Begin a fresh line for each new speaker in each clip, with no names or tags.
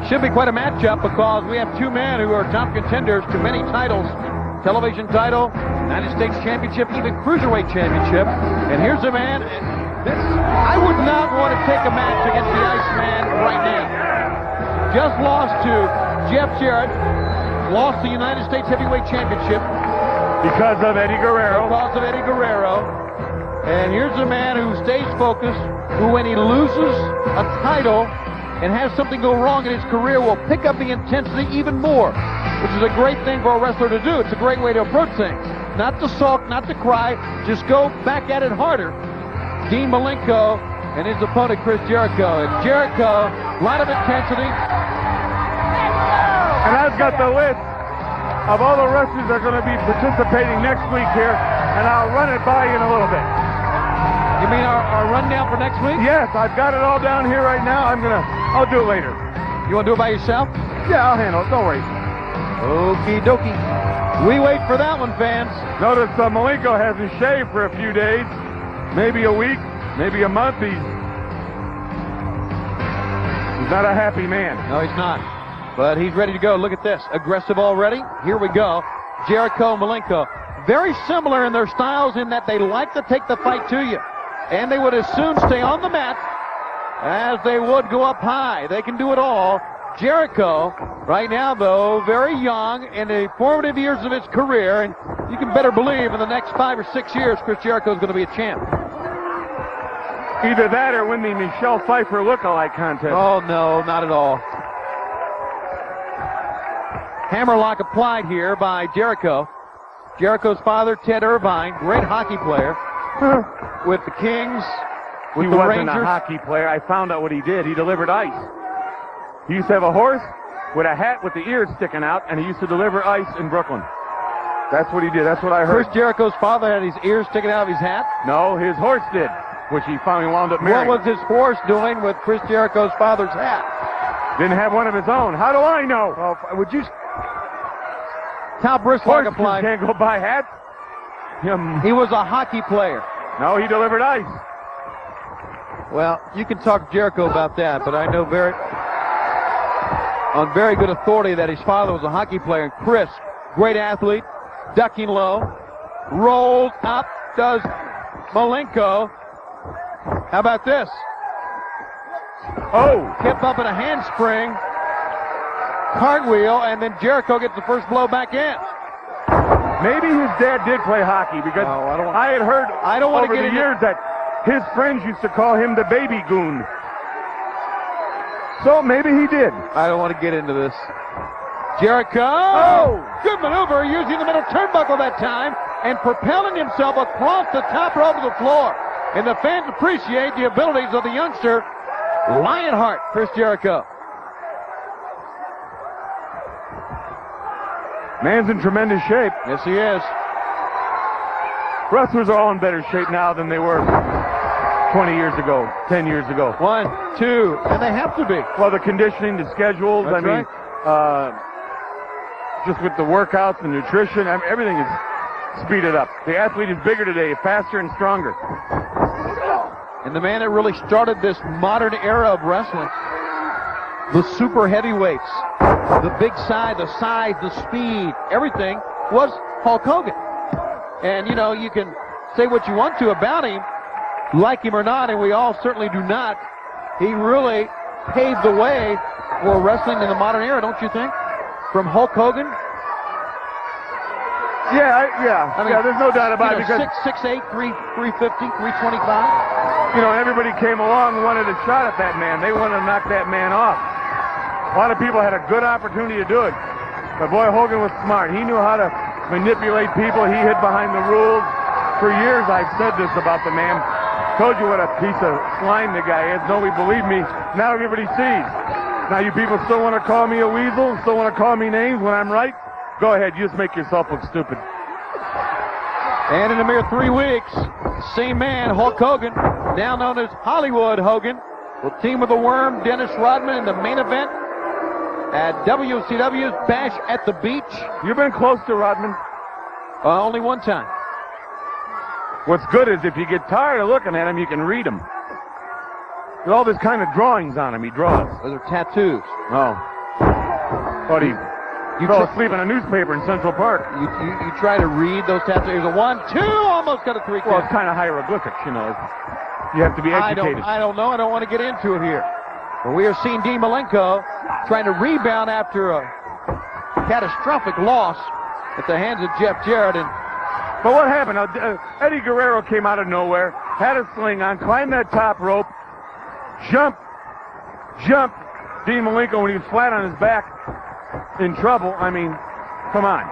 Should be quite a matchup because we have two men who are top contenders to many titles. Television title, United States Championship, even Cruiserweight Championship. And here's a man, I would not want to take a match against the Iceman right now. Just lost to Jeff Jarrett, lost the United States Heavyweight Championship.
Because of Eddie Guerrero.
And here's a man who stays focused, who when he loses a title and has something go wrong in his career will pick up the intensity even more, which is a great thing for a wrestler to do. It's a great way to approach things. Not to sulk, not to cry, just go back at it harder. Dean Malenko and his opponent, Chris Jericho. And Jericho, a lot of intensity.
And I've got the list of all the wrestlers that are going to be participating next week here, and I'll run it by you in a little bit.
You mean our rundown for next week?
Yes, I've got it all down here right now. I'll do it later.
You want to do it by yourself?
Yeah, I'll handle it. Don't worry.
Okie dokie. We wait for that one, fans.
Notice Malenko hasn't shaved for a few days. Maybe a week, maybe a month. He's not a happy man.
No, he's not. But he's ready to go. Look at this. Aggressive already. Here we go. Jericho, Malenko. Very similar in their styles in that they like to take the fight to you. And they would as soon stay on the mat as they would go up high. They can do it all. Jericho, right now, though, very young in the formative years of his career. And you can better believe in the next 5 or 6 years, Chris Jericho is going to be a champ.
Either that or win the Michelle Pfeiffer look-alike contest.
Oh, no, not at all. Hammerlock applied here by Jericho. Jericho's father, Ted Irvine, great hockey player with the Kings, with the Rangers.
He wasn't a hockey player. I found out what he did. He delivered ice. He used to have a horse with a hat with the ears sticking out, and he used to deliver ice in Brooklyn. That's what he did. That's what I heard.
Chris Jericho's father had his ears sticking out of his hat?
No, his horse did, which he finally wound up marrying.
What was his horse doing with Chris Jericho's father's hat?
Didn't have one of his own. How do I know?
Well, would you... Tal Brislock applied.
Can't go buy hats.
He was a hockey player.
No, he delivered ice.
Well, you can talk to Jericho about that, but I know on very good authority that his father was a hockey player. And Chris, great athlete, ducking low, rolls up, does Malenko. How about this?
Oh!
Tip up in a handspring. Cartwheel, and then Jericho gets the first blow back in.
Maybe his dad did play hockey because I had heard over the years that his friends used to call him the baby goon. So maybe he did.
I don't want to get into this. Jericho! Oh! Good maneuver using the middle turnbuckle that time and propelling himself across the top rope of the floor. And the fans appreciate the abilities of the youngster, Lionheart, Chris Jericho.
Man's in tremendous shape.
Yes, he is.
Wrestlers are all in better shape now than they were 20 years ago, 10 years ago.
1, 2, and they have to be.
Well, the conditioning, the schedules,
That's right.
Just with the workouts, the nutrition, everything is speeded up. The athlete is bigger today, faster and stronger.
And the man that really started this modern era of wrestling, the super heavyweights, the big size, the speed, everything was Hulk Hogan. And, you know, you can say what you want to about him, like him or not, and we all certainly do not. He really paved the way for wrestling in the modern era, don't you think? From Hulk Hogan?
Yeah, there's no doubt about it. Because
6'8", 350, 325.
You know, everybody came along and wanted a shot at that man. They wanted to knock that man off. A lot of people had a good opportunity to do it. But boy, Hogan was smart. He knew how to manipulate people. He hid behind the rules. For years, I've said this about the man. Told you what a piece of slime the guy is. Nobody believed me. Now everybody sees. Now you people still want to call me a weasel? Still want to call me names when I'm right? Go ahead. You just make yourself look stupid.
And in a mere 3 weeks, same man, Hulk Hogan, now known as Hollywood Hogan, will team with the Worm, Dennis Rodman, in the main event at WCW's Bash at the Beach.
You've been close to Rodman.
Only one time.
What's good is if you get tired of looking at him, you can read him. There's all this kind of drawings on him he draws.
Those are tattoos.
Oh. Thought he fell asleep in a newspaper in Central Park.
You try to read those taps. There's a 1-2, almost got a 3 count.
Well, it's kind of hieroglyphics, you know. You have to be educated.
I don't know. I don't want to get into it here. But we are seeing Dean Malenko trying to rebound after a catastrophic loss at the hands of Jeff Jarrett.
But what happened? Eddie Guerrero came out of nowhere, had a sling on, climbed that top rope, jumped Dean Malenko when he was flat on his back in trouble. I mean, come on.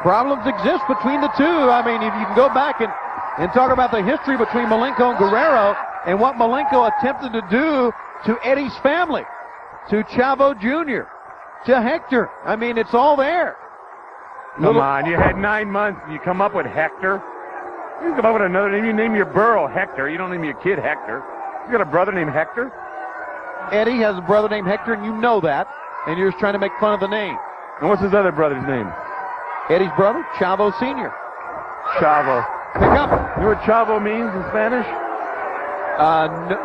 Problems exist between the two. I mean, if you can go back and talk about the history between Malenko and Guerrero and what Malenko attempted to do to Eddie's family, to Chavo Jr., to Hector. I mean, it's all there.
Come on, you had 9 months and you come up with Hector. You come up with another name. You name your burro Hector. You don't name your kid Hector. You got a brother named Hector?
Eddie has a brother named Hector, and you know that. And you're just trying to make fun of the name.
And what's his other brother's name?
Eddie's brother, Chavo Sr.
Chavo.
Pick up.
You know what Chavo means in Spanish?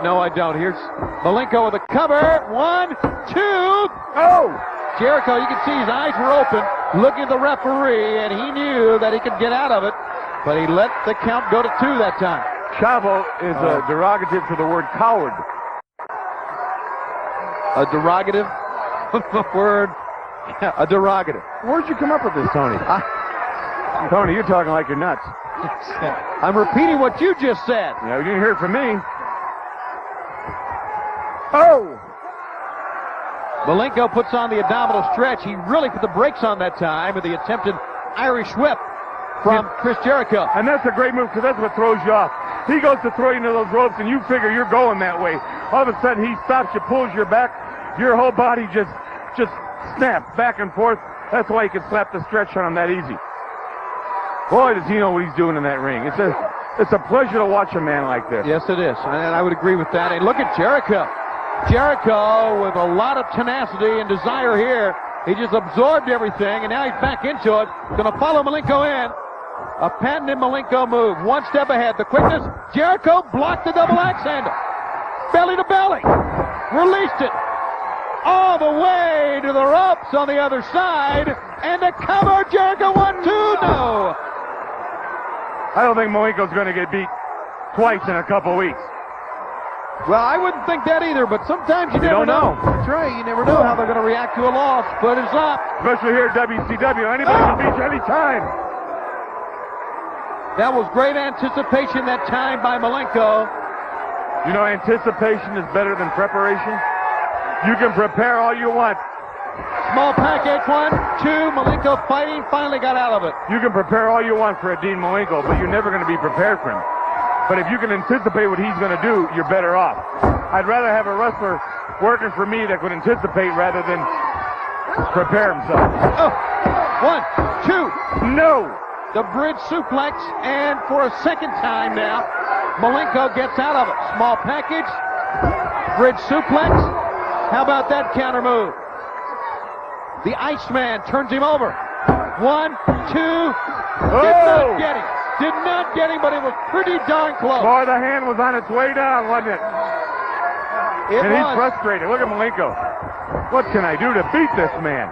No, I don't. Here's Malenko with a cover. 1, 2.
Oh!
Jericho, you can see his eyes were open, looking at the referee, and he knew that he could get out of it, but he let the count go to 2 that time.
Chavo is a derogative to the word coward.
A derogative? The word? Yeah, a derogative.
Where'd you come up with this, Tony? Tony, you're talking like you're nuts.
I'm repeating what you just said.
Yeah, you didn't hear it from me. Oh!
Malenko puts on the abdominal stretch. He really put the brakes on that time with the attempted Irish whip from Chris Jericho.
And that's a great move because that's what throws you off. He goes to throw you into those ropes and you figure you're going that way. All of a sudden he stops you, pulls your back. Your whole body just snaps back and forth. That's why he can slap the stretch on him that easy. Boy, does he know what he's doing in that ring. It's a pleasure to watch a man like this.
Yes, it is. And I would agree with that. And look at Jericho. Jericho with a lot of tenacity and desire here. He just absorbed everything, and now he's back into it. Going to follow Malenko in. A patented Malenko move. One step ahead. The quickness. Jericho blocked the double axe handle. Belly to belly. Released it. All the way to the ropes on the other side. And the cover. Jericho 1, 2. No.
I don't think Malenko's going to get beat twice in a couple weeks.
Well, I wouldn't think that either, but sometimes you never
don't know.
That's right. You never know how they're going to react to a loss. But it's up.
Especially here at WCW. Anybody can beat you anytime.
That was great anticipation that time by Malenko.
You know, anticipation is better than preparation. You can prepare all you want.
Small package, 1, 2. Malenko fighting, finally got out of it.
You can prepare all you want for a Dean Malenko, but you're never going to be prepared for him. But if you can anticipate what he's going to do, you're better off. I'd rather have a wrestler working for me that could anticipate rather than prepare himself.
Oh, 1, 2.
No!
The bridge suplex, and for a second time now, Malenko gets out of it. Small package, bridge suplex. How about that counter move? The Iceman turns him over. 1, 2. Did not get him. Did not get him, but it was pretty darn close.
Boy, the hand was on its way down, wasn't it? And he's frustrated. Look at Malenko. What can I do to beat this man?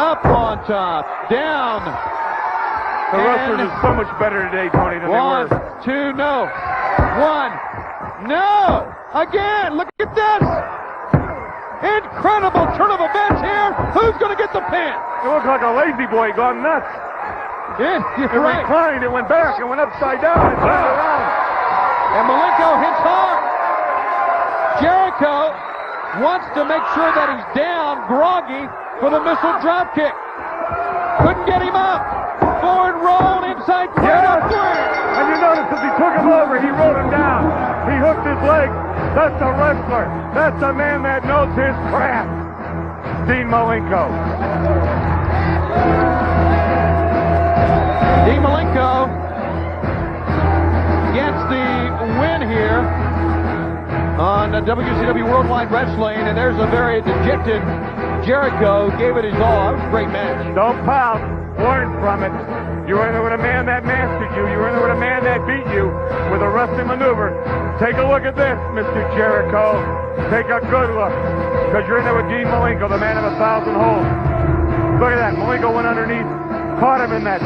Up on top, down.
The wrestlers are so much better today, Tony, than they were.
1, 2, no. 1, no. Again, look at this. Incredible turn of events here. Who's going to get the pin?
It looked like a lazy boy gone nuts.
Yeah, you're
It
right.
reclined, it went back, it went upside down, and turned around.
And Malenko hits hard. Jericho wants to make sure that he's down, groggy, for the missile drop kick. Couldn't get him up. Forward roll inside.
Yes! And you notice as he took him over, he rolled him down. He hooked his leg. That's a wrestler. That's a man that knows his craft. Dean Malenko.
Dean Malenko gets the win here on WCW Worldwide Wrestling, and there's a very dejected Jericho. Gave it his all. That was a great match.
Don't pout. Learn from it. You were in there with a man that mastered you. You were in there with a man that beat you with a wrestling maneuver. Take a look at this, Mr. Jericho. Take a good look. because you're in there with Dean Malenko, the man of 1,000 holes. Look at that. Malenko went underneath, caught him in that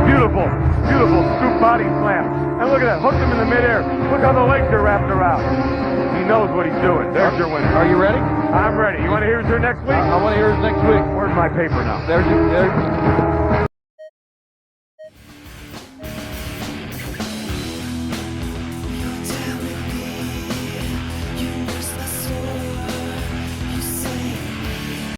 beautiful, beautiful scoop body slam. And look at that. Hooked him in the midair. Look how the legs are wrapped around. He knows what he's doing. There's your winner.
Are you ready?
I'm ready. You want to hear us here next week?
I want to hear us next week.
Where's my paper now?
There's